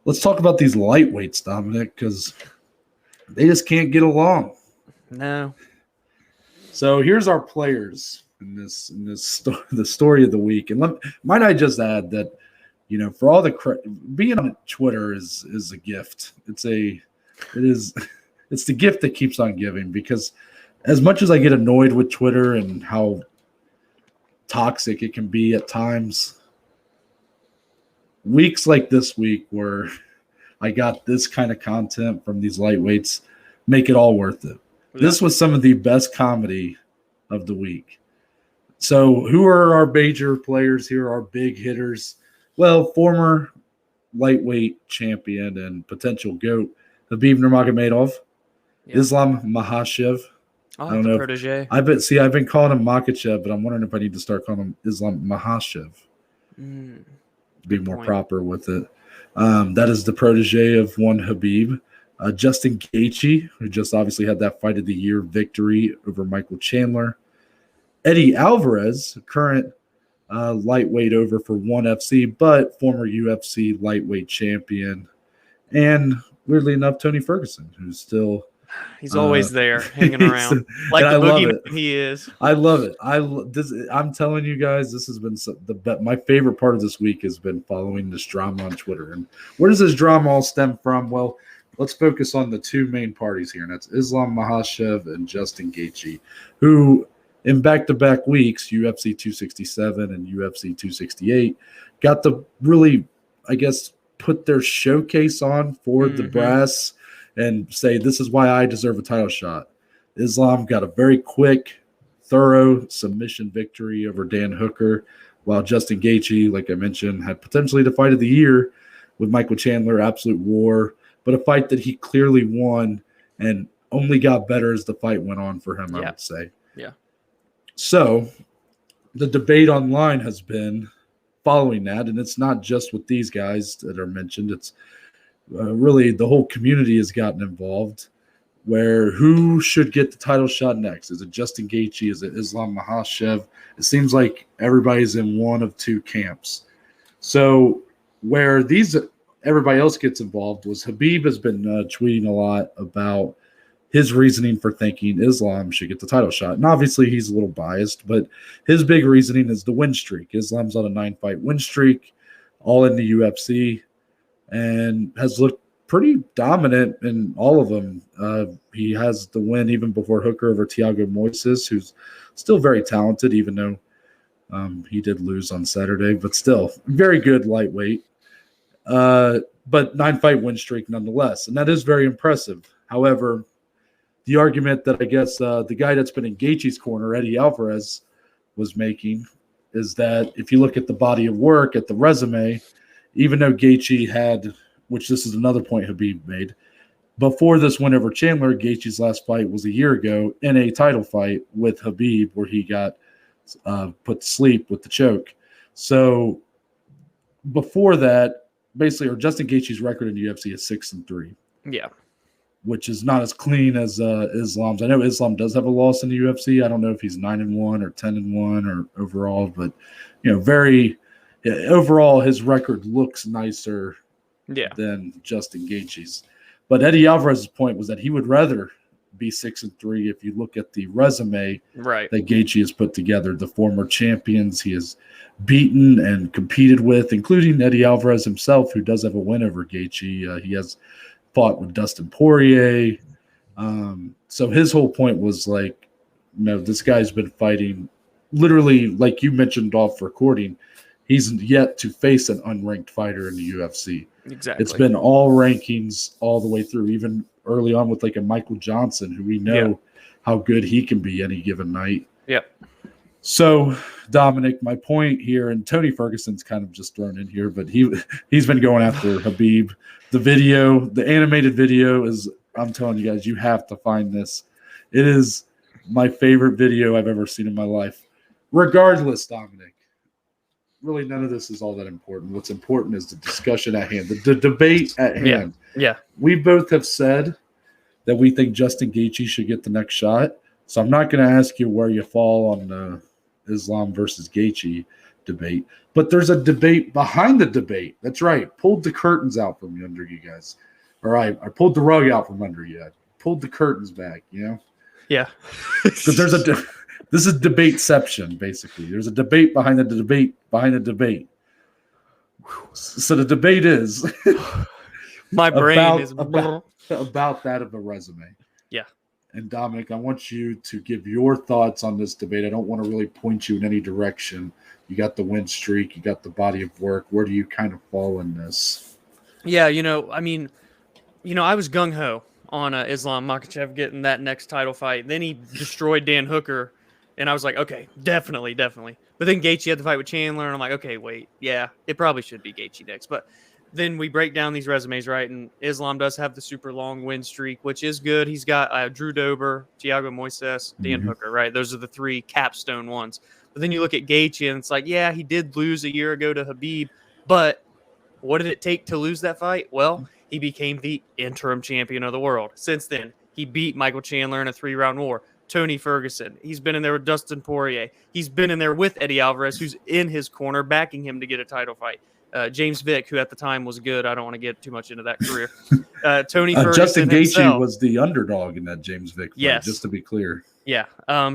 let's talk about these lightweights, Dominic, because they just can't get along. No. So here's our players in this the story of the week. And might I just add that, for all the being on Twitter is a gift. It's the gift that keeps on giving, because as much as I get annoyed with Twitter and how toxic it can be at times, weeks like this week where I got this kind of content from these lightweights make it all worth it. Yeah. This was some of the best comedy of the week. So who are our major players here, our big hitters? Well, former lightweight champion and potential GOAT, Khabib Nurmagomedov, Islam Makhachev. I don't know. Protege. I've been calling him Makhachev, but I'm wondering if I need to start calling him Islam Makhachev. Be more proper with it. That is the protege of one Khabib. Justin Gaethje, who just obviously had that fight of the year victory over Michael Chandler. Eddie Alvarez, current lightweight over for ONE FC, but former UFC lightweight champion. And weirdly enough, Tony Ferguson, who's still... He's always there, hanging around. Like the boogeyman he is. I love it. I'm telling you guys, this has been my favorite part of this week has been following this drama on Twitter. And where does this drama all stem from? Well, let's focus on the two main parties here, and that's Islam Makhachev and Justin Gaethje, who in back-to-back weeks, UFC 267 and UFC 268, got to really, I guess, put their showcase on for the brass and say, this is why I deserve a title shot. Islam got a very quick, thorough submission victory over Dan Hooker, while Justin Gaethje, like I mentioned, had potentially the fight of the year with Michael Chandler, absolute war, but a fight that he clearly won and only got better as the fight went on for him, I would say. Yeah. So the debate online has been following that, and it's not just with these guys that are mentioned. It's really the whole community has gotten involved, where who should get the title shot next? Is it Justin Gaethje? Is it Islam Makhachev? It seems like everybody's in one of two camps. So where everybody else gets involved was Khabib has been tweeting a lot about his reasoning for thinking Islam should get the title shot. And obviously he's a little biased, but his big reasoning is the win streak. Islam's on a 9-fight win streak, all in the UFC, and has looked pretty dominant in all of them. He has the win even before Hooker over Thiago Moises, who's still very talented, even though he did lose on Saturday, but still very good lightweight. But 9-fight win streak nonetheless, and that is very impressive. However, the argument that I guess the guy that's been in Gaethje's corner, Eddie Alvarez, was making is that if you look at the body of work, at the resume, even though Gaethje had, which this is another point Khabib made, before this win over Chandler, Gaethje's last fight was a year ago in a title fight with Khabib where he got put to sleep with the choke. So before that, basically, or Justin Gaethje's record in the UFC is 6-3. Yeah. Which is not as clean as Islam's. I know Islam does have a loss in the UFC. I don't know if he's 9-1 or 10-1 or overall, but overall his record looks nicer than Justin Gaethje's. But Eddie Alvarez's point was that he would rather be 6-3 if you look at the resume that Gaethje has put together. The former champions he has beaten and competed with, including Eddie Alvarez himself, who does have a win over Gaethje. He has fought with Dustin Poirier. So his whole point was like, this guy's been fighting literally, like you mentioned off recording, he's yet to face an unranked fighter in the UFC. Exactly. It's been all rankings all the way through, even early on with like a Michael Johnson, who we know how good he can be any given night. Yep. So, Dominic, my point here, and Tony Ferguson's kind of just thrown in here, but he's been going after Khabib. The animated video is, I'm telling you guys, you have to find this. It is my favorite video I've ever seen in my life. Regardless, Dominic, really none of this is all that important. What's important is the discussion at hand, the debate at hand. Yeah. We both have said that we think Justin Gaethje should get the next shot. So I'm not going to ask you where you fall on Islam versus Gaethje. debate. But there's a debate behind the debate. That's right. Pulled the curtains out from under you guys. All right. I pulled the rug out from under you. I pulled the curtains back, Yeah. Because this is debateception, basically. There's a debate behind the debate behind the debate. So the debate is my brain is about that of a resume. Yeah. And Dominic, I want you to give your thoughts on this debate. I don't want to really point you in any direction. You got the win streak, you got the body of work. Where do you kind of fall in this? Yeah, I was gung-ho on Islam Makhachev getting that next title fight. Then he destroyed Dan Hooker, and I was like, okay, definitely. But then Gaethje had the fight with Chandler, and I'm like, okay, wait, yeah, it probably should be Gaethje next. But then we break down these resumes, right? And Islam does have the super long win streak, which is good. He's got Drew Dober, Thiago Moises, Dan Hooker, right? Those are the three capstone ones. But then you look at Gaethje, and it's like, yeah, he did lose a year ago to Khabib, but what did it take to lose that fight? Well, he became the interim champion of the world. Since then, he beat Michael Chandler in a 3-round war. Tony Ferguson. He's been in there with Dustin Poirier. He's been in there with Eddie Alvarez, who's in his corner, backing him to get a title fight. James Vick, who at the time was good. I don't want to get too much into that career. Tony Ferguson Justin Gaethje himself was the underdog in that James Vick fight, yes. Just to be clear. Yeah.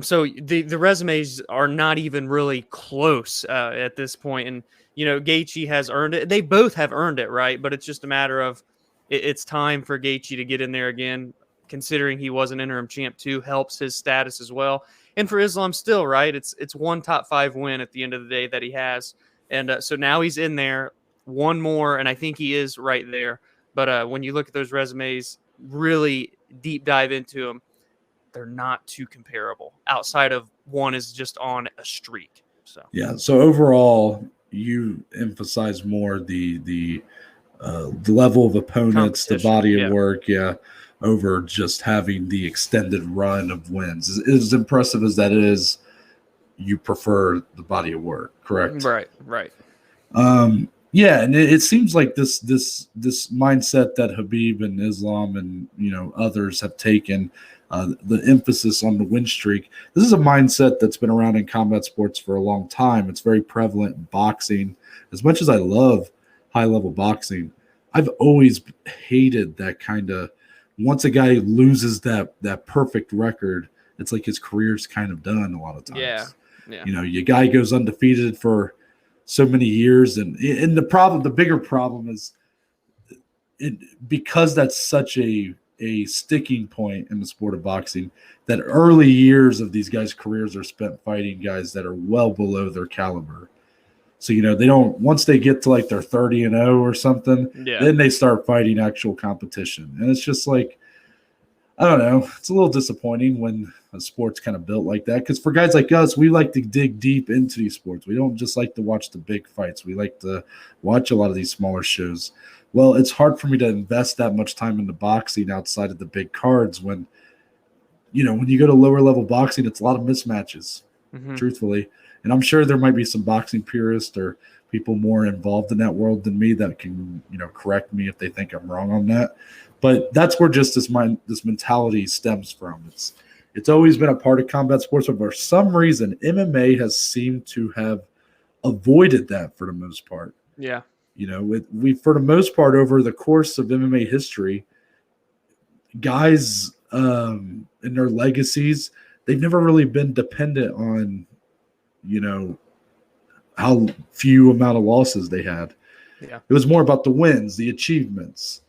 So the resumes are not even really close at this point. And, Gaethje has earned it. They both have earned it, right? But it's just a matter of it's time for Gaethje to get in there again, considering he was an interim champ too, helps his status as well. And for Islam still, right? It's one top 5 win at the end of the day that he has. And so now he's in there, one more, and I think he is right there. But when you look at those resumes, really deep dive into them, they're not too comparable. Outside of one is just on a streak. So yeah. So overall, you emphasize more the level of opponents, the body of work, over just having the extended run of wins. As impressive as that is, you prefer the body of work, correct? Right. Yeah, and it seems like this mindset that Khabib and Islam and others have taken, the emphasis on the win streak. This is a mindset that's been around in combat sports for a long time. It's very prevalent in boxing. As much as I love high-level boxing, I've always hated that kind of, once a guy loses that perfect record, it's like his career's kind of done a lot of times. Yeah. Your guy goes undefeated for so many years, and the bigger problem is because that's such a sticking point in the sport of boxing, that early years of these guys' careers are spent fighting guys that are well below their caliber. So they don't, once they get to like their 30-0 or something, then they start fighting actual competition, and it's just like, I don't know. It's a little disappointing when a sport's kind of built like that, because for guys like us, we like to dig deep into these sports. We don't just like to watch the big fights. We like to watch a lot of these smaller shows. Well, it's hard for me to invest that much time into boxing outside of the big cards when you go to lower level boxing, it's a lot of mismatches, truthfully. And I'm sure there might be some boxing purists or people more involved in that world than me that can, correct me if they think I'm wrong on that. But that's where just this mentality stems from. It's always been a part of combat sports, but for some reason, MMA has seemed to have avoided that for the most part. Yeah. We for the most part, over the course of MMA history, guys in their legacies, they've never really been dependent on, how few amount of losses they had. Yeah. It was more about the wins, the achievements.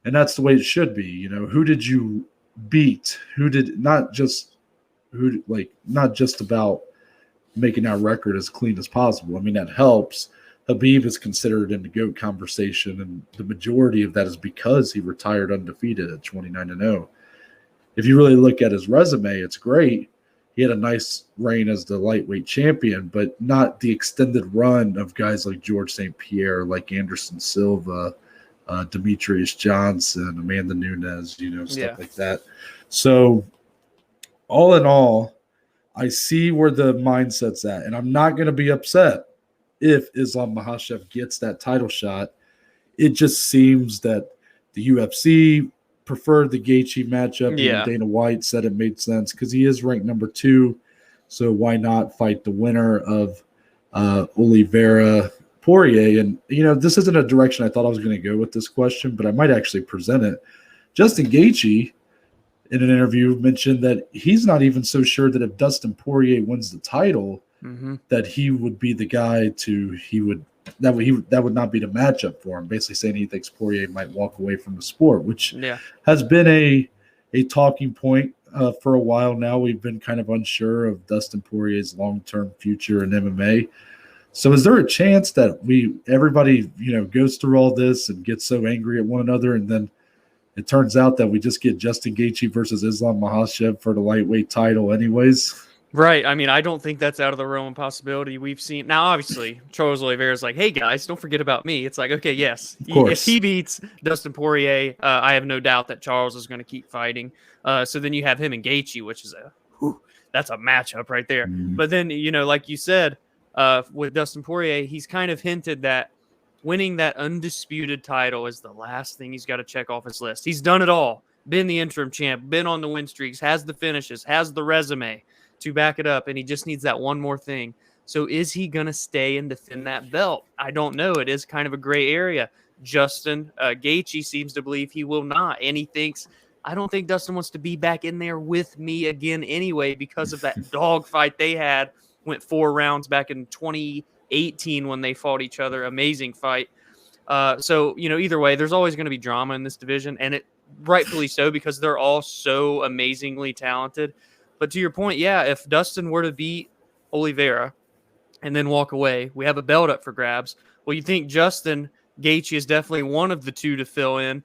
And that's the way it should be. Who did you beat? Not just about making that record as clean as possible. I mean, that helps. Khabib is considered in the GOAT conversation, and the majority of that is because he retired undefeated at 29-0. If you really look at his resume, it's great. He had a nice reign as the lightweight champion, but not the extended run of guys like George St. Pierre, like Anderson Silva, Demetrius Johnson, Amanda Nunes, stuff like that. So all in all, I see where the mindset's at, and I'm not going to be upset if Islam Makhachev gets that title shot. It just seems that the UFC preferred the Gaethje matchup. Yeah. Dana White said it made sense because he is ranked number 2. So why not fight the winner of Oliveira, Poirier. And, this isn't a direction I thought I was going to go with this question, but I might actually present it. Justin Gaethje, in an interview, mentioned that he's not even so sure that if Dustin Poirier wins the title, that he would be the guy that would not be the matchup for him. Basically saying he thinks Poirier might walk away from the sport, which has been a talking point for a while now. We've been kind of unsure of Dustin Poirier's long-term future in MMA. So is there a chance that everybody goes through all this and gets so angry at one another, and then it turns out that we just get Justin Gaethje versus Islam Makhachev for the lightweight title anyways? Right. I mean, I don't think that's out of the realm of possibility. We've seen now, obviously, Charles Oliveira is like, hey, guys, don't forget about me. It's like, okay, yes. If he beats Dustin Poirier, I have no doubt that Charles is going to keep fighting. So then you have him and Gaethje, which is that's a matchup right there. But then, like you said, with Dustin Poirier, he's kind of hinted that winning that undisputed title is the last thing he's got to check off his list. He's done it all. Been the interim champ, been on the win streaks, has the finishes, has the resume to back it up, and he just needs that one more thing. So is he going to stay and defend that belt? I don't know. It is kind of a gray area. Justin Gaethje seems to believe he will not, and he thinks, I don't think Dustin wants to be back in there with me again anyway because of that dog fight they had. Went 4 rounds back in 2018 when they fought each other. Amazing fight. So, either way, there's always going to be drama in this division, and it rightfully so because they're all so amazingly talented. But to your point, yeah, if Dustin were to beat Oliveira and then walk away, we have a belt up for grabs. Well, you think Justin Gaethje is definitely one of the two to fill in,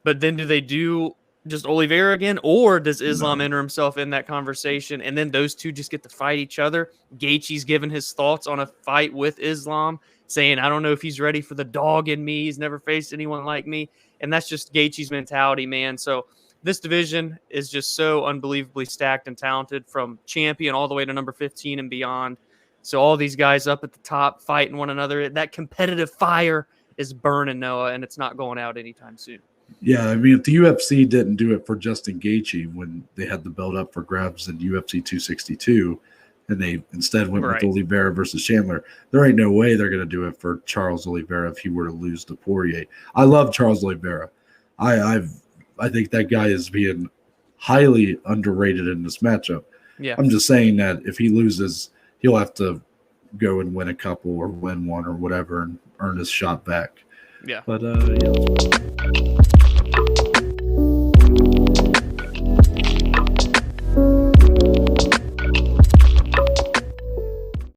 but then do they do just Oliveira again, or does Islam enter himself in that conversation, and then those two just get to fight each other? Gaethje's given his thoughts on a fight with Islam, saying, I don't know if he's ready for the dog in me. He's never faced anyone like me. And that's just Gaethje's mentality, man. So this division is just so unbelievably stacked and talented from champion all the way to number 15 and beyond. So all these guys up at the top fighting one another. That competitive fire is burning, Noah, and it's not going out anytime soon. Yeah, I mean, if the UFC didn't do it for Justin Gaethje when they had the belt up for grabs in UFC 262, and they instead went with Oliveira versus Chandler, there ain't no way they're going to do it for Charles Oliveira if he were to lose to Poirier. I love Charles Oliveira. I think that guy is being highly underrated in this matchup. Yeah. I'm just saying that if he loses, he'll have to go and win a couple or win one or whatever and earn his shot back. Yeah. But, yeah.